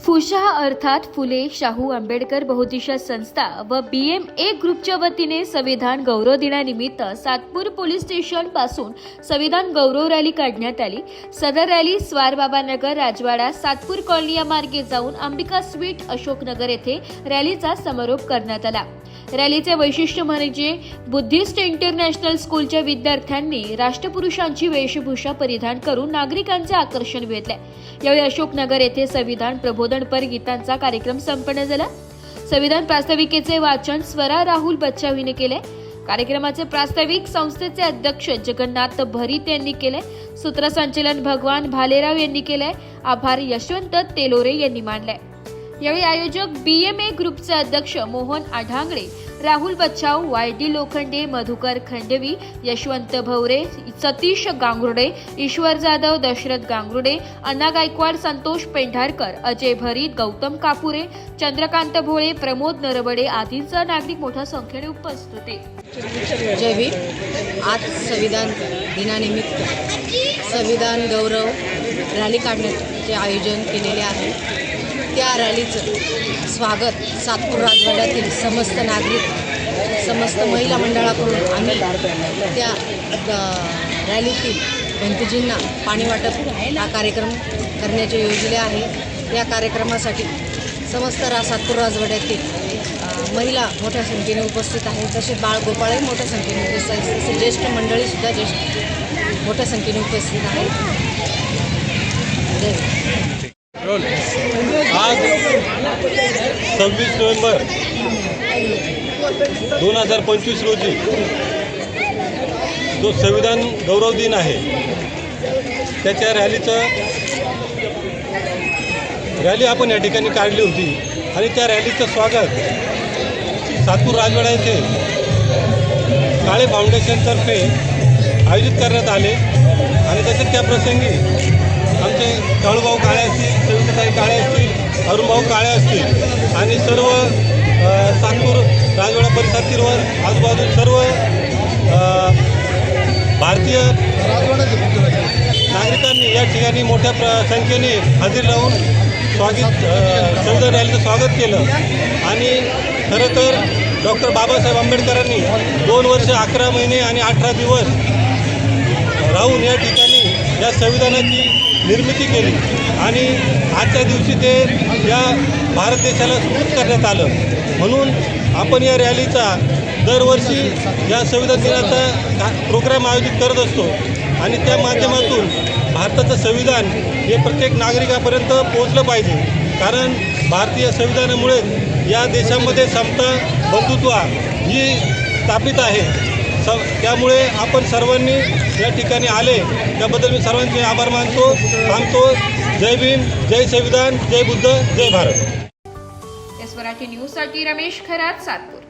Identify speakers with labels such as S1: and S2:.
S1: फुशा अर्थात फुले शाहू आंबेडकर बहुउद्देशीय संस्था व BMA ग्रुपच्या वतीने संविधान गौरव दिनानिमित्त सातपूर पोलीस स्टेशन पासून संविधान गौरव रॅली काढण्यात आली। सदर रॅली स्वारबाबा नगर, राजवाडा, सातपूर कॉलनी या मार्गे जाऊन अंबिका स्वीट, अशोकनगर येथे रॅलीचा समारोप करण्यात आला। रॅलीचे वैशिष्ट्य म्हणजे बुद्धिस्ट इंटरनॅशनल स्कूलच्या विद्यार्थ्यांनी राष्ट्रपुरुषांची वेशभूषा परिधान करून नागरिकांचे आकर्षण वेधले। यावेळी अशोकनगर येथे संविधान प्रबोधनपर गीतांचा कार्यक्रम संपन्न झाला। संविधान प्रास्ताविकेचे वाचन स्वरा राहुल बच्चाव हिने केले। कार्यक्रमाचे प्रास्ताविक संस्थेचे अध्यक्ष जगन्नाथ भरीत यांनी केले। सूत्रसंचालन भगवान भालेराव यांनी केले। आभार यशवंत तेलोरे यांनी मानले। यावेळी आयोजक BMA ग्रुपचे अध्यक्ष मोहन आढांगळे, राहुल बच्चाव, YD लोखंडे, मधुकर खंडवी, यशवंत भवरे, सतीश गांगुर्डे, ईश्वर जाधव, दशरथ गांगुर्डे, अण्णा गायकवाड, संतोष पेंढारकर, अजय भरीत, गौतम कापुरे, चंद्रकांत भोळे, प्रमोद नरबडे आदींसह नागरिक मोठ्या संख्येने उपस्थित होते।
S2: जय भीम। आज संविधान दिनानिमित्त संविधान गौरव रॅली काढण्याचे आयोजन केलेले आहे। त्या रॅलीचं स्वागत सातपूर राजवाड्यातील समस्त नागरिक, समस्त महिला मंडळाकडून आम्ही त्या रॅलीतील भिंतजींना पाणी वाटप हा कार्यक्रम करण्याचे योजले आहे। या कार्यक्रमासाठी समस्त सातपूर राजवाड्यातील महिला मोठ्या संख्येने उपस्थित आहेत। तसेच बाळगोपाळही मोठ्या संख्येने उपस्थित आहेत। तसेच ज्येष्ठ मंडळीसुद्धा मोठ्या संख्येने उपस्थित आहेत।
S3: आज 26 नोव्हेंबर 2025 रोजी जो संविधान गौरव दिन आहे, त्याच्या रॅली आपण या ठिकाणी काढली होती आणि त्या रॅलीचं स्वागत सातपूर राजवाडा येथे काळे फाउंडेशनतर्फे आयोजित करण्यात आले आणि त्याच्यात त्या प्रसंगी आमचे काळूभाऊ काळे असतील, सविताताई काळे असतील, अरुणभाऊ काळे असतील आणि सर्व सातपूर राजवाडा परिसरातील आजूबाजू सर्व भारतीय नागरिकांनी या ठिकाणी मोठ्या संख्येने हजर राहून संविधान रॅलीचं स्वागत केलं। आणि खरं तर डॉक्टर बाबासाहेब आंबेडकरांनी 2 वर्ष 11 महिने आणि 18 दिवस राहून या ठिकाणी या संविधानाची निर्मिती केली आणि आजच्या दिवशी ते या भारत देशाला सुपूर्द करण्यात आलं। म्हणून आपण या रॅलीचा दरवर्षी या संविधान दिनाचा प्रोग्राम आयोजित करत असतो आणि त्या माध्यमातून भारताचं संविधान हे प्रत्येक नागरिकापर्यंत पोहोचलं पाहिजे। कारण भारतीय संविधानामुळेच या देशामध्ये समता, बंधुत्व ही स्थापित आहे। त्यामुळे आपण सर्वांनी या ठिकाणी आले त्याबद्दल मी सर्वांचे आभार मानतो, सांगतो। जय भीम, जय संविधान, जय बुद्ध, जय भारत।
S1: मराठी न्यूजसाठी रमेश खरात, सातपूर।